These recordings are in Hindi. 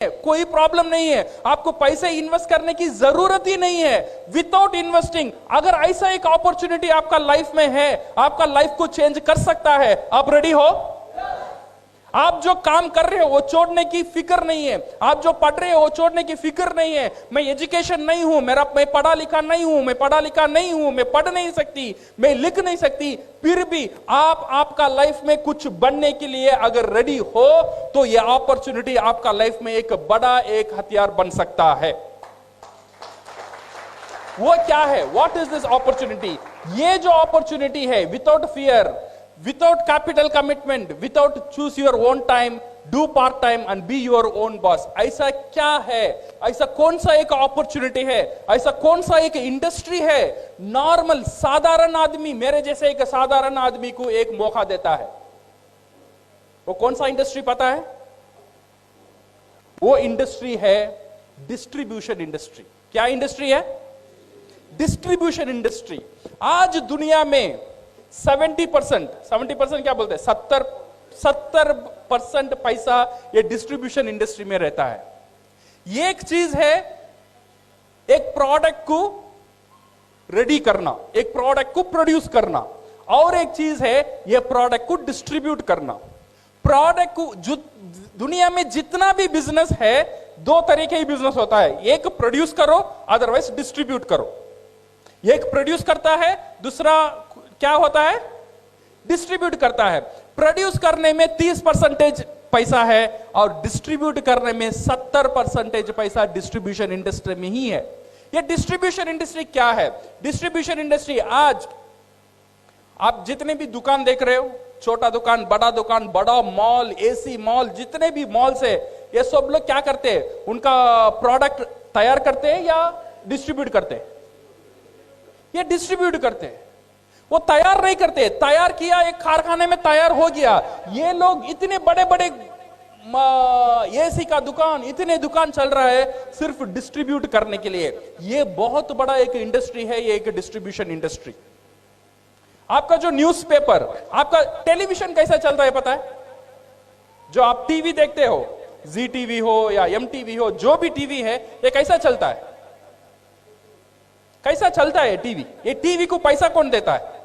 कोई प्रॉब्लम नहीं है, आपको पैसे इन्वेस्ट करने की जरूरत ही नहीं है। विदाउट इन्वेस्टिंग अगर ऐसा एक अपॉर्चुनिटी आपका लाइफ में है, आपका लाइफ को चेंज कर सकता है, आप रेडी हो? आप जो काम कर रहे हो वो छोड़ने की फिक्र नहीं है, आप जो पढ़ रहे हो वो छोड़ने की फिक्र नहीं है। मैं एजुकेशन नहीं हूं, मैं पढ़ा लिखा नहीं हूं, मैं पढ़ा लिखा नहीं हूं, मैं पढ़ नहीं सकती, मैं लिख नहीं सकती, फिर भी आप आपका लाइफ में कुछ बनने के लिए अगर रेडी हो तो ये अपॉर्चुनिटी आपका लाइफ में एक बड़ा एक हथियार बन सकता है। वो क्या है? What is this opportunity? ये जो अपॉर्चुनिटी है, without fear, without capital commitment, without choose your own time, do part time and be your own boss, ऐसा क्या है? ऐसा कौन सा एक अपॉर्चुनिटी है? ऐसा कौन सा एक इंडस्ट्री है? नॉर्मल साधारण आदमी, मेरे जैसे एक साधारण आदमी को एक मौका देता है। वो कौन सा इंडस्ट्री पता है? वो इंडस्ट्री है डिस्ट्रीब्यूशन इंडस्ट्री। क्या इंडस्ट्री है? Distribution industry. आज दुनिया में 70% क्या बोलते हैं, 70% पैसा ये डिस्ट्रीब्यूशन इंडस्ट्री में रहता है। ये एक चीज है, एक प्रोडक्ट को रेडी करना, एक प्रोडक्ट को प्रोड्यूस करना, और एक चीज है ये प्रोडक्ट को डिस्ट्रीब्यूट करना। प्रोडक्ट को जो दुनिया में जितना भी बिजनेस है, दो तरीके ही बिजनेस होता है, एक प्रोड्यूस करो, अदरवाइज डिस्ट्रीब्यूट करो। एक प्रोड्यूस करता है, दूसरा क्या होता है? डिस्ट्रीब्यूट करता है। प्रोड्यूस करने में 30% पैसा है और डिस्ट्रीब्यूट करने में 70% पैसा डिस्ट्रीब्यूशन इंडस्ट्री में ही है। ये डिस्ट्रीब्यूशन इंडस्ट्री क्या है? डिस्ट्रीब्यूशन इंडस्ट्री, आज आप जितने भी दुकान देख रहे हो, छोटा दुकान, बड़ा मॉल, एसी मॉल, जितने भी मॉल्स है, ये सब लोग क्या करते हैं? उनका प्रोडक्ट तैयार करते हैं या डिस्ट्रीब्यूट करते हैं? ये डिस्ट्रीब्यूट करते हैं, वो तैयार नहीं करते। तैयार किया, एक कारखाने में तैयार हो गया। ये लोग इतने बड़े बड़े एसी का दुकान, इतने दुकान चल रहा है सिर्फ डिस्ट्रीब्यूट करने के लिए। ये बहुत बड़ा एक इंडस्ट्री है, ये एक डिस्ट्रीब्यूशन इंडस्ट्री। आपका जो न्यूज़पेपर, आपका टेलीविजन कैसा चल रहा है पता है? जो आप टीवी देखते हो, जी टीवी हो या एम टीवी हो, जो भी टीवी है, ये कैसा चलता है? कैसा चलता है टीवी? ये टीवी को पैसा कौन देता है?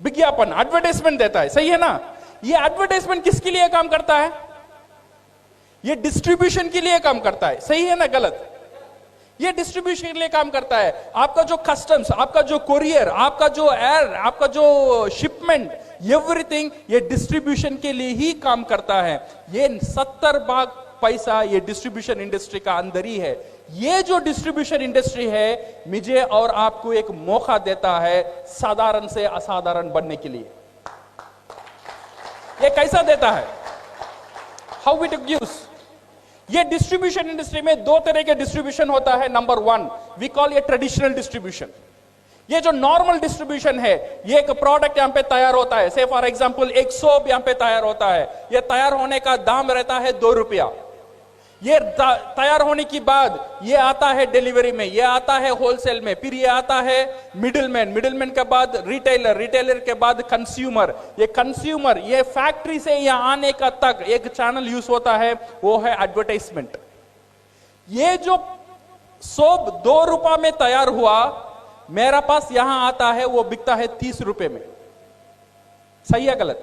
विज्ञापन, एडवर्टाइजमेंट देता है, सही है ना? ये एडवर्टाइजमेंट किसके लिए काम करता है? ये डिस्ट्रीब्यूशन के लिए काम करता है, सही है ना गलत? ये डिस्ट्रीब्यूशन के लिए काम करता है। आपका जो कस्टम्स, आपका जो कोरियर, आपका जो एयर, आपका जो शिपमेंट, एवरीथिंग ये डिस्ट्रीब्यूशन के लिए ही काम करता है। ये 70% पैसा ये डिस्ट्रीब्यूशन इंडस्ट्री का अंदर ही है। ये जो डिस्ट्रीब्यूशन इंडस्ट्री है, मुझे और आपको एक मौका देता है साधारण से असाधारण बनने के लिए। ये कैसा देता है? How it gives? ये डिस्ट्रीब्यूशन इंडस्ट्री में दो तरह के डिस्ट्रीब्यूशन होता है। नंबर 1 वी कॉल ये ट्रेडिशनल डिस्ट्रीब्यूशन। ये जो नॉर्मल डिस्ट्रीब्यूशन है, ये एक प्रोडक्ट यहां पे तैयार होता है, से फॉर एग्जांपल एक सोप यहां पे तैयार होता है। ये तैयार होने का दाम रहता है 2 रुपया। ये तैयार होने के बाद ये आता है डिलीवरी में, ये आता है होलसेल में, फिर ये आता है मिडिलमैन के बाद रिटेलर के बाद कंज्यूमर। ये कंज्यूमर, ये फैक्ट्री से यहां आने का तक एक चैनल यूज होता है, वो है एडवर्टाइजमेंट। ये जो सोप 2 रुपए में तैयार हुआ, मेरा पास यहां आता है, वो बिकता है 30 रुपए में। सही है गलत?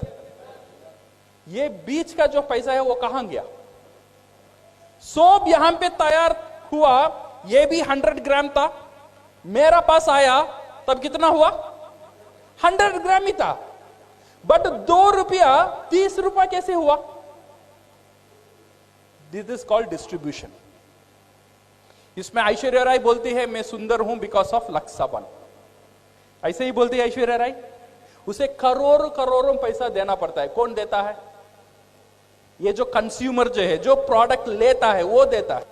ये बीच का जो पैसा है वो कहां गया? सोप यहां पे तैयार हुआ, ये भी 100 ग्राम था, मेरा पास आया तब कितना हुआ? 100 ग्राम ही था। बट 2 रुपया 30 रुपया कैसे हुआ? This is called distribution. इसमें ऐश्वर्या राय बोलती है मैं सुंदर हूं बिकॉज ऑफ लक्ष्य। ऐसे ही बोलती है ऐश्वर्या राय। उसे करोड़ों पैसा देना पड़ता है। कौन देता है? ये जो कंज्यूमर जो है, जो प्रोडक्ट लेता है, वो देता है।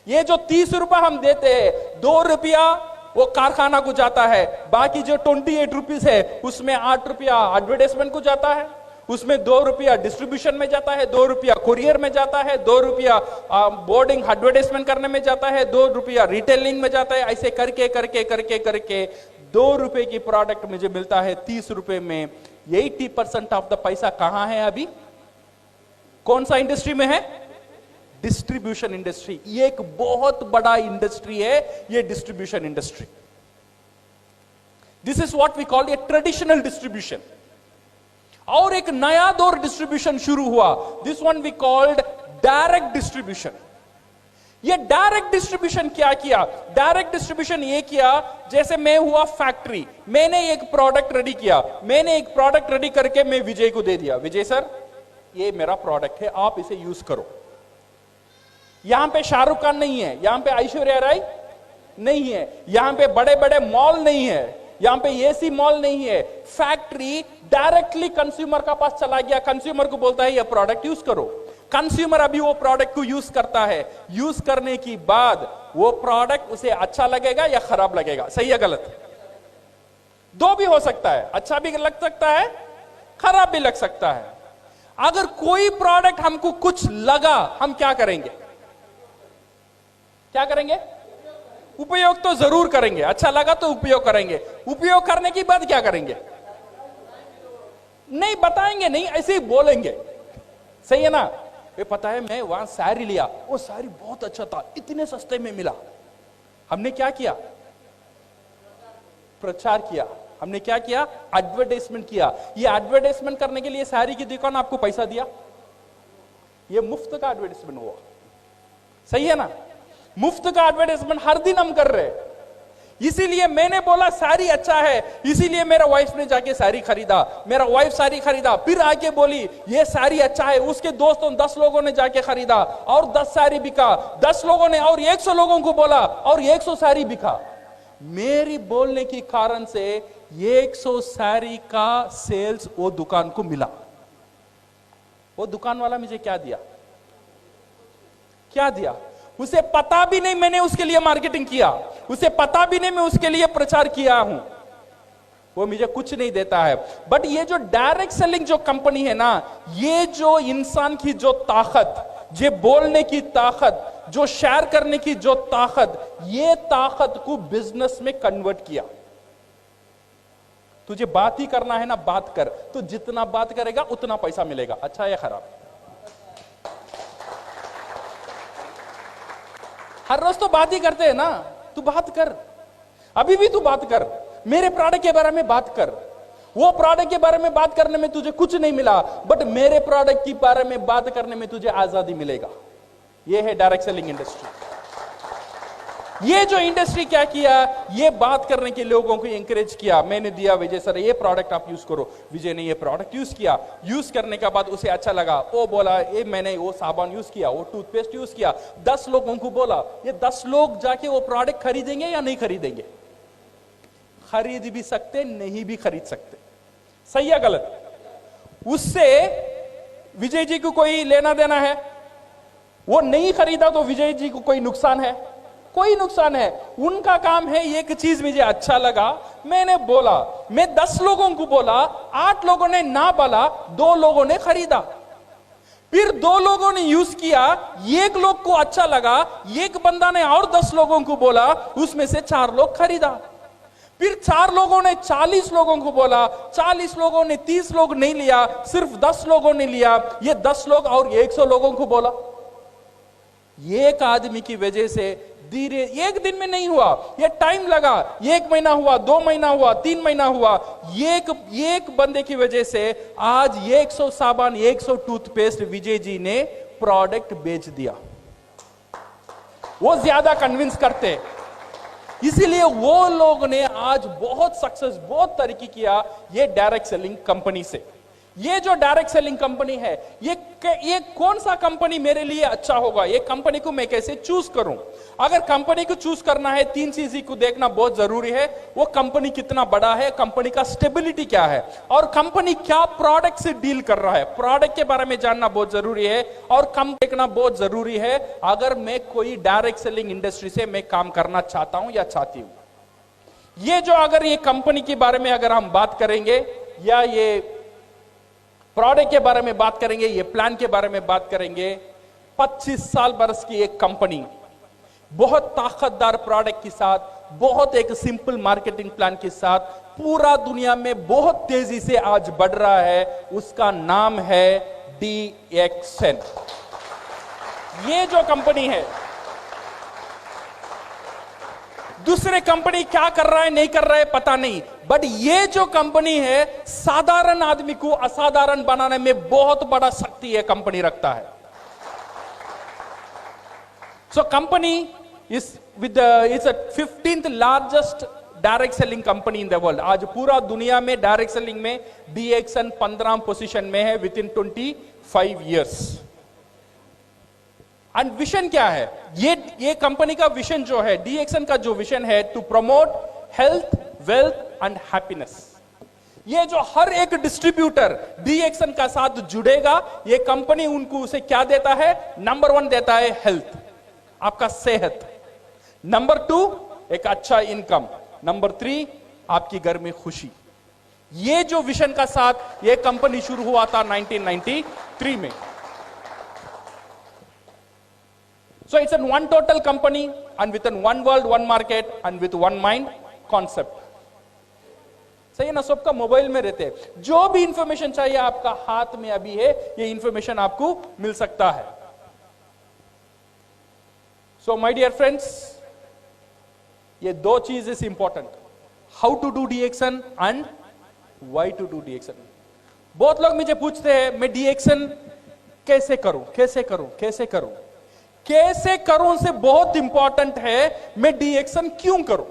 ये जो 30 रुपया हम देते हैं, 2 रुपया वो कारखाना को जाता है, बाकी जो 28 रुपीज है उसमें 8 रुपया एडवर्टाइजमेंट को जाता है, उसमें 2 रुपया डिस्ट्रीब्यूशन में जाता है, 2 रुपया कुरियर में जाता है, 2 रुपया बोर्डिंग एडवर्टाइजमेंट करने में जाता है, 2 रुपया रिटेलिंग में जाता है। ऐसे करके करके करके करके 2 रुपए की प्रोडक्ट मुझे मिलता है 30 रुपए में। 80% ऑफ द पैसा कहां है अभी? कौन सा इंडस्ट्री में है? डिस्ट्रीब्यूशन इंडस्ट्री, ये एक बहुत बड़ा इंडस्ट्री है, ये distribution industry. This is what we call a traditional distribution. और एक नया दौर डिस्ट्रीब्यूशन शुरू हुआ, this one we called direct distribution. ये डायरेक्ट डिस्ट्रीब्यूशन क्या किया? डायरेक्ट डिस्ट्रीब्यूशन ये किया, जैसे मैं हुआ फैक्ट्री, मैंने एक प्रोडक्ट रेडी किया, मैंने एक प्रोडक्ट रेडी करके मैं विजय को दे दिया, विजय सर ये मेरा प्रोडक्ट है, आप इसे यूज करो। यहां पे शाहरुख खान नहीं है, यहां पे ऐश्वर्या राय नहीं है, यहां पे बड़े बड़े मॉल नहीं है, यहां पे एसी मॉल नहीं है। फैक्ट्री डायरेक्टली कंज्यूमर का पास चला गया, कंज्यूमर को बोलता है ये प्रोडक्ट यूज करो। कंज्यूमर अभी वो प्रोडक्ट को यूज करता है, यूज करने की बाद वो प्रोडक्ट उसे अच्छा लगेगा या खराब लगेगा, सही है गलत? दो भी हो सकता है, अच्छा भी लग सकता है, खराब भी लग सकता है। अगर कोई प्रोडक्ट हमको कुछ लगा, हम क्या करेंगे? क्या करेंगे? उपयोग तो जरूर करेंगे, अच्छा लगा तो उपयोग करेंगे। उपयोग करने की बाद क्या करेंगे? नहीं बताएंगे, नहीं ऐसे ही बोलेंगे, सही है ना? ये पता है मैं वहां साड़ी लिया, वो साड़ी बहुत अच्छा था, इतने सस्ते में मिला। हमने क्या किया? प्रचार किया। हमने क्या किया? एडवर्टाइजमेंट किया। ये एडवर्टाइजमेंट करने के लिए साड़ी की दुकान आपको पैसा दिया, ये मुफ्त का एडवर्टाइजमेंट हुआ, सही है ना? मुफ्त का एडवर्टाइजमेंट हर दिन हम कर रहे हैं। इसीलिए मैंने बोला साड़ी अच्छा है, इसीलिए मेरा वाइफ ने जाके साड़ी खरीदा, मेरा वाइफ साड़ी खरीदा, फिर आके बोली ये साड़ी अच्छा है, उसके दोस्तों 10 लोगों ने जाके खरीदा और 10 साड़ी बिका, 10 लोगों ने और 100 लोगों को बोला और 100 साड़ी बिका। मेरी बोलने के कारण से 100 साड़ी का सेल्स वो दुकान को मिला। वो दुकान वाला मुझे क्या दिया? क्या दिया? उसे पता भी नहीं मैंने उसके लिए मार्केटिंग किया, उसे पता भी नहीं मैं उसके लिए प्रचार किया हूं, वो मुझे कुछ नहीं देता है। बट ये जो डायरेक्ट सेलिंग जो कंपनी है ना, ये जो इंसान की जो ताकत, जो बोलने की ताकत, जो शेयर करने की जो ताकत, ये ताकत को बिजनेस में कन्वर्ट किया। तुझे बात ही करना है ना, बात कर, तो जितना बात करेगा उतना पैसा मिलेगा, अच्छा या खराब? हर रोज तो बात ही करते हैं ना, तू बात कर, अभी भी तू बात कर, मेरे प्रोडक्ट के बारे में बात कर। वो प्रोडक्ट के बारे में बात करने में तुझे कुछ नहीं मिला, बट मेरे प्रोडक्ट के बारे में बात करने में तुझे आजादी मिलेगा। ये है डायरेक्ट सेलिंग इंडस्ट्री। ये जो इंडस्ट्री क्या किया, ये बात करने के लोगों को एंकरेज किया। मैंने दिया विजय सर ये प्रोडक्ट आप यूज करो, विजय ने ये प्रोडक्ट यूज किया, यूज करने के बाद उसे अच्छा लगा, वो बोला ये मैंने वो साबुन यूज किया, वो टूथपेस्ट यूज किया, 10 लोगों को बोला, ये 10 लोग जाके वो प्रोडक्ट खरीदेंगे या नहीं खरीदेंगे? खरीद भी सकते, नहीं भी खरीद सकते, सही या गलत? उससे विजय जी को कोई लेना देना है? वो नहीं खरीदा तो विजय जी को कोई नुकसान है? कोई नुकसान है। उनका काम है एक चीज मुझे अच्छा लगा, मैंने बोला, मैं 10 लोगों को बोला, 8 लोगों ने ना बोला, 2 लोगों ने खरीदा, फिर 2 लोगों ने यूज किया, 1 लोग को अच्छा लगा, एक बंदा ने और 10 लोगों को बोला, उसमें से 4 लोग खरीदा, फिर 4 लोगों ने 40 लोगों को बोला, 40 लोगों ने 30 लोग नहीं लिया, सिर्फ 10 लोगों ने लिया, ये 10 लोग और 100 लोगों को बोला। एक आदमी की वजह से धीरे, एक दिन में नहीं हुआ, ये टाइम लगा, 1 महीना हुआ, 2 महीना हुआ, 3 महीना हुआ, एक बंदे की वजह से आज 100 साबुन, 100 टूथपेस्ट विजय जी ने प्रोडक्ट बेच दिया। वो ज्यादा कन्विंस करते, इसीलिए वो लोग ने आज बहुत सक्सेस, बहुत तरक्की किया ये डायरेक्ट सेलिंग कंपनी से। ये जो डायरेक्ट सेलिंग कंपनी है, ये कौन सा कंपनी मेरे लिए अच्छा होगा, ये कंपनी को मैं कैसे चूज करूं? अगर कंपनी को चूज करना है, 3 चीज को देखना बहुत जरूरी है। वो कंपनी कितना बड़ा है, कंपनी का स्टेबिलिटी क्या है, और कंपनी क्या प्रोडक्ट से डील कर रहा है, प्रोडक्ट के बारे में जानना बहुत जरूरी है, और कम देखना बहुत जरूरी है। अगर मैं कोई डायरेक्ट सेलिंग इंडस्ट्री से मैं काम करना चाहता हूं या चाहती हूं, ये जो अगर ये कंपनी के बारे में अगर हम बात करेंगे, या ये प्रोडक्ट के बारे में बात करेंगे, ये प्लान के बारे में बात करेंगे, 25 साल बरस की एक कंपनी बहुत ताकतदार प्रोडक्ट के साथ, बहुत एक सिंपल मार्केटिंग प्लान के साथ पूरा दुनिया में बहुत तेजी से आज बढ़ रहा है, उसका नाम है DXN। ये जो कंपनी है, दूसरे कंपनी क्या कर रहा है नहीं कर रहा है पता नहीं, बट ये जो कंपनी है साधारण आदमी को असाधारण बनाने में बहुत बड़ा शक्ति है कंपनी रखता है. So company is with it's a 15th largest direct selling company in the world. आज पूरा दुनिया में डायरेक्ट सेलिंग में DXN 15 पोजीशन में है with in 25 years. And vision क्या है? ये कंपनी का विजन जो है, DXN का जो विजन है, to promote health, wealth and happiness. ये जो हर एक डिस्ट्रीब्यूटर DXN का साथ जुड़ेगा, ये कंपनी उनको उसे क्या देता है? नंबर 1 देता है हेल्थ, आपका सेहत. नंबर 2 एक अच्छा इनकम. नंबर 3 आपकी घर में खुशी. ये जो विजन का साथ ये कंपनी शुरू हुआ था 1993 में. So it's an one total company and with an one world, one market and with one mind concept. सही है ना? सबका मोबाइल में रहते हैं. जो भी इंफॉर्मेशन चाहिए आपका हाथ में अभी है, ये इंफॉर्मेशन आपको मिल सकता है. So my dear friends, ये दो चीजें important. How to do DXN and why to do DXN. बहुत लोग मुझे पूछते हैं मैं DXN कैसे करूं, कैसे करूं, कैसे करूं. कैसे करूं से बहुत इंपॉर्टेंट है मैं DXN क्यों करूं.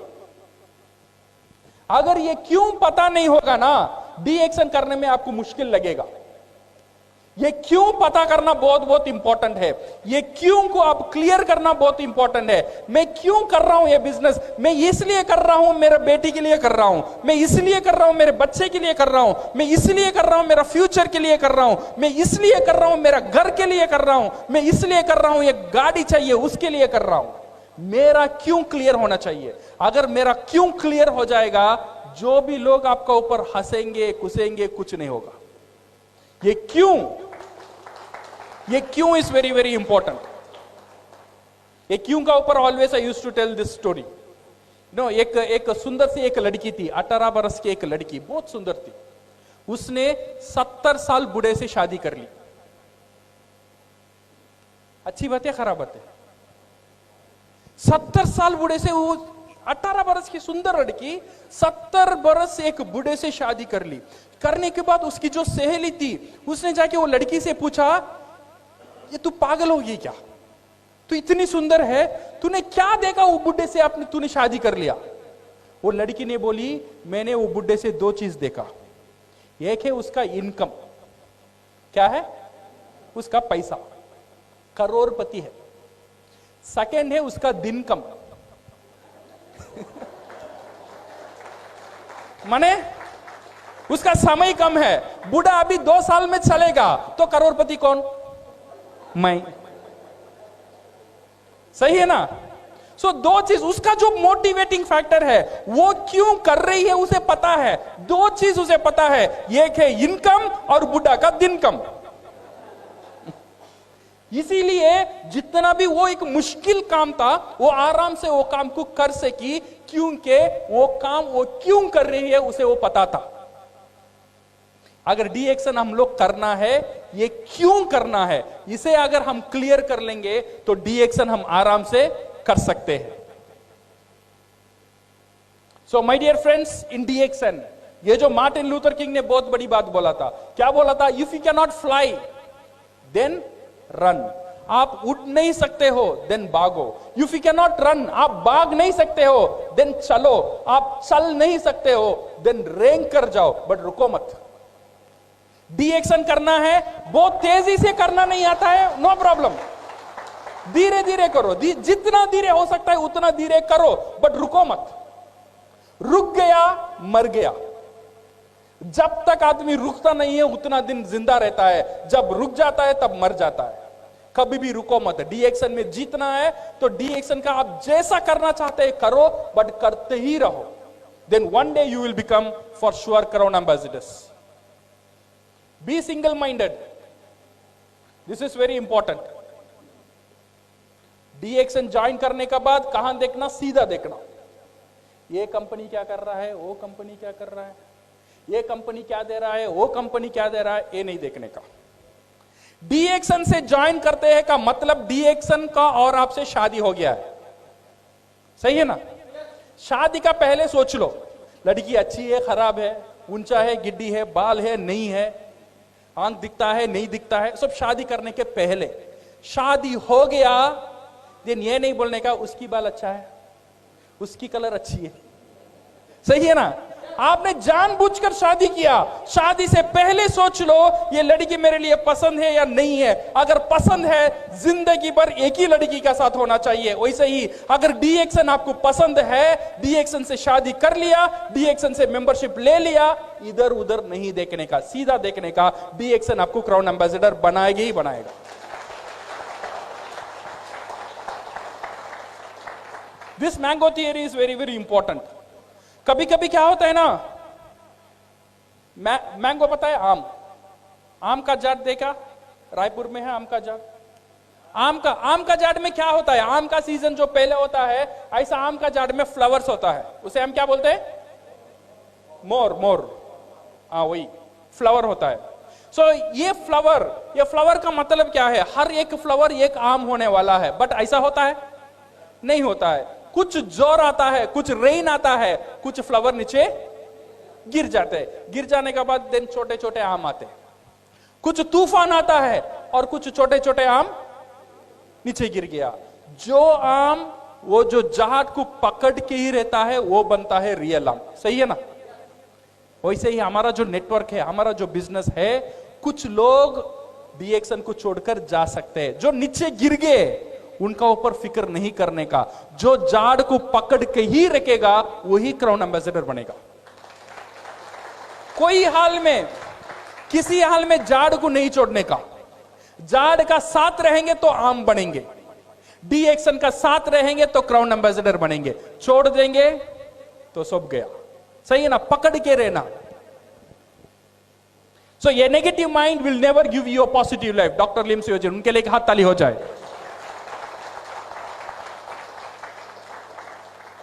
अगर ये क्यों पता नहीं होगा ना, DXN करने में आपको मुश्किल लगेगा. ये क्यों पता करना बहुत बहुत इंपॉर्टेंट है. ये क्यों को आप क्लियर करना बहुत इंपॉर्टेंट है. मैं क्यों कर रहा हूं ये बिजनेस? मैं इसलिए कर रहा हूं मेरे बेटी के लिए कर रहा हूं, मैं इसलिए कर रहा हूं मेरे बच्चे के लिए कर रहा हूं, मैं इसलिए कर रहा हूं मेरा फ्यूचर के लिए कर रहा हूं, मैं इसलिए कर रहा हूं मेरा घर के लिए कर रहा हूं, मैं इसलिए कर रहा हूं एक गाड़ी चाहिए उसके लिए कर रहा हूं. मेरा क्यों क्लियर होना चाहिए. अगर मेरा क्यों क्लियर हो जाएगा, जो भी लोग आपका ऊपर हंसेंगे कुसेंगे कुछ नहीं होगा. ये क्यों इज वेरी वेरी इंपॉर्टेंट. ये क्यों का ऊपर always I used to tell this story. No, एक सुंदर सी एक लड़की थी, 18 बरस की एक लड़की, बहुत सुंदर थी. उसने 70 साल बूढ़े से शादी कर ली. अच्छी बात है खराब बात है? 70 साल बूढ़े से, वो 18 बरस की सुंदर लड़की 70 बरस एक बूढ़े से शादी कर ली. करने के बाद उसकी जो सहेली थी, उसने जाके वो लड़की से पूछा, ये तू पागल होगी क्या? तू इतनी सुंदर है, तूने क्या देखा वो बुढ़े से तूने शादी कर लिया? वो लड़की ने बोली, मैंने वो बुढ़े से 2 चीज देखा. एक है उसका इनकम, क्या है? उसका पैसा, करोड़पति है. सेकंड है उसका दिनकम माने उसका समय कम है. बूढ़ा अभी 2 साल में चलेगा तो करोड़पति कौन? मैं. सही है ना? सो 2 चीज, उसका जो मोटिवेटिंग फैक्टर है, वो क्यों कर रही है उसे पता है. 2 चीज उसे पता है, एक है इनकम और बुढ़ा का दिनकम. इसीलिए जितना भी वो एक मुश्किल काम था, वो आराम से वो काम को कर सकी, क्योंकि वो काम वो क्यों कर रही है उसे वो पता था. अगर DXN हम लोग करना है, ये क्यों करना है, इसे अगर हम क्लियर कर लेंगे तो DXN हम आराम से कर सकते हैं. So my dear friends, in DXN ये जो मार्टिन लूथर किंग ने बहुत बड़ी बात बोला था, क्या बोला था? If you can not fly then run. आप उड़ नहीं सकते हो देन भागो. If you can not run, आप भाग नहीं सकते हो देन चलो. आप चल नहीं सकते हो देन रेंग कर जाओ, बट रुको मत. DXN करना है, बहुत तेजी से करना नहीं आता है, नो प्रॉब्लम. धीरे धीरे करो, जितना धीरे हो सकता है उतना धीरे करो, बट रुको मत. रुक गया मर गया. जब तक आदमी रुकता नहीं है उतना दिन जिंदा रहता है, जब रुक जाता है तब मर जाता है. कभी भी रुको मत. DXN में जीतना है तो DXN का आप जैसा करना चाहते हैं करो, बट करते ही रहो. Then one day you will become for sure crown ambassadors. Be single minded. This is very important. DXN join करने के बाद कहां देखना? सीधा देखना. ये कंपनी क्या कर रहा है, वो कंपनी क्या कर रहा है, ये कंपनी क्या दे रहा है, वो कंपनी क्या दे रहा है, ये नहीं देखने का. डी एक्शन से ज्वाइन करते हैं का मतलब डी एक्शन का और आपसे शादी हो गया है, सही है ना? शादी का पहले सोच लो, लड़की अच्छी है, खराब है, ऊंचा है, गिड्डी है, बाल है, नहीं है, आंख दिखता है, नहीं दिखता है, सब शादी करने के पहले। शादी हो गया दिन ये नहीं बोलने का उसकी बाल अच्छा है, उसकी कलर अच्छी है, सही है ना? आपने जानबूझकर शादी किया। शादी से पहले सोच लो ये लड़की मेरे लिए पसंद है या नहीं है। अगर पसंद है, जिंदगी भर एक ही लड़की के साथ होना चाहिए। वैसे ही अगर डी एक्शन आपको पसंद है, डी एक्शन से शादी कर लिया, डी एक्शन से मेंबरशिप ले लिया, इधर उधर नहीं देखने का, सीधा देखने का। डी एक्शन आपको क्राउन एम्बेसडर बनाएगा ही बनाएगा। This mango theory is very very important. कभी कभी क्या होता है ना, मैंगो पता है, आम का जाट देखा, रायपुर में है आम का जाट। आम का जाट में क्या होता है, आम का सीजन जो पहले होता है, ऐसा आम का जाट में फ्लावर्स होता है, उसे हम क्या बोलते हैं? मोर। हाँ, वही फ्लावर होता है। सो ये फ्लावर का मतलब क्या है? हर एक फ्लावर एक आम होने वाला है, बट ऐसा होता है? नहीं होता है। कुछ जोर आता है, कुछ रेन आता है, कुछ फ्लावर नीचे गिर जाते हैं, गिर जाने के बाद देन छोटे छोटे आम आते हैं। कुछ तूफान आता है और कुछ छोटे छोटे आम नीचे गिर गया। जो आम वो जो जाट को पकड़ के ही रहता है वो बनता है रियल आम, सही है ना? वैसे ही हमारा जो नेटवर्क है, हमारा जो बिजनेस है, कुछ लोग डी एक्शन को छोड़कर जा सकते हैं। जो नीचे गिर गए उनका ऊपर फिक्र नहीं करने का, जो जाड़ को पकड़ के ही रखेगा वही क्राउन एम्बेसडर बनेगा। कोई हाल में, किसी हाल में जाड़ को नहीं छोड़ने का। जाड़ का साथ रहेंगे तो आम बनेंगे, डी एक्शन का साथ रहेंगे तो क्राउन एम्बेसडर बनेंगे। छोड़ देंगे तो सब गया, सही है ना? पकड़ के रहना। सो ये negative mind will never give you a positive life. Doctor Lim सियोजन, उनके लिए एक हाथ ताली हो जाए।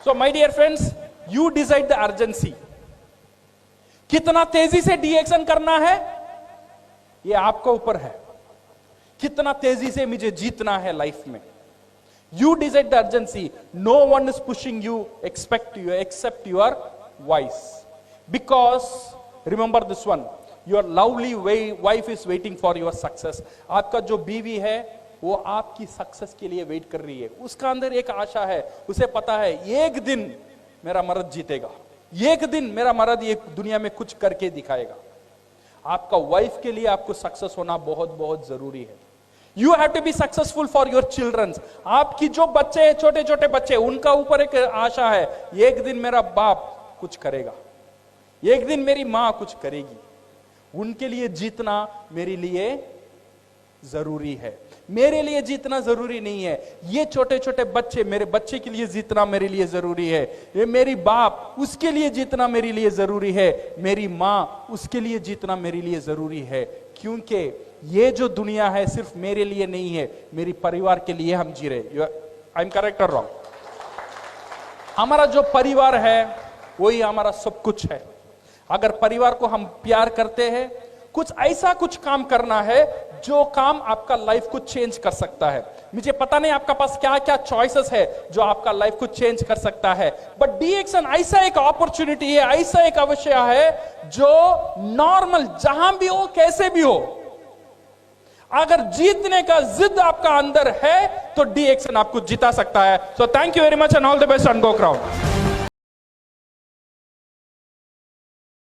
So my dear friends, you decide the urgency. कितना तेजी से डी एक्शन करना है ये आपके ऊपर है। कितना तेजी से मुझे जीतना है लाइफ में, you decide the urgency. No one is pushing you, except your voice. Because remember this one, your lovely wife is waiting for your success. आपका जो बीवी है वो आपकी सक्सेस के लिए वेट कर रही है। उसका अंदर एक आशा है, उसे पता है एक दिन मेरा मर्द जीतेगा, एक दिन मेरा मर्द ये दुनिया में कुछ करके दिखाएगा। आपका वाइफ के लिए आपको सक्सेस होना बहुत बहुत जरूरी है। You have to be successful for your childrens. आपकी जो बच्चे हैं, छोटे छोटे बच्चे, उनका ऊपर एक आशा है, एक दिन मेरा बाप कुछ करेगा, एक दिन मेरी मां कुछ करेगी। उनके लिए जीतना मेरे लिए जरूरी है। मेरे लिए जीतना जरूरी नहीं है। ये छोटे छोटे बच्चे, मेरे बच्चे के लिए जीतना मेरे लिए जरूरी है। ये मेरी बाप, उसके लिए जीतना मेरे लिए जरूरी है। मेरी मां, उसके लिए जीतना मेरे लिए जरूरी है। क्योंकि ये जो दुनिया है सिर्फ मेरे लिए नहीं है, मेरी परिवार के लिए हम जी रहे। आई एम करेक्ट और रॉन्ग? हमारा जो परिवार है वही हमारा सब कुछ है। अगर परिवार को हम प्यार करते हैं, कुछ ऐसा कुछ काम करना है जो काम आपका लाइफ को चेंज कर सकता है। मुझे पता नहीं आपका पास क्या क्या चॉइसेस है जो आपका लाइफ को चेंज कर सकता है, बट डी एक्शन ऐसा एक अपॉर्चुनिटी है, ऐसा एक अवसर है जो नॉर्मल जहां भी हो, कैसे भी हो, अगर जीतने का जिद आपका अंदर है तो डी एक्शन आपको जिता सकता है। So thank you very much and all the best and go crown.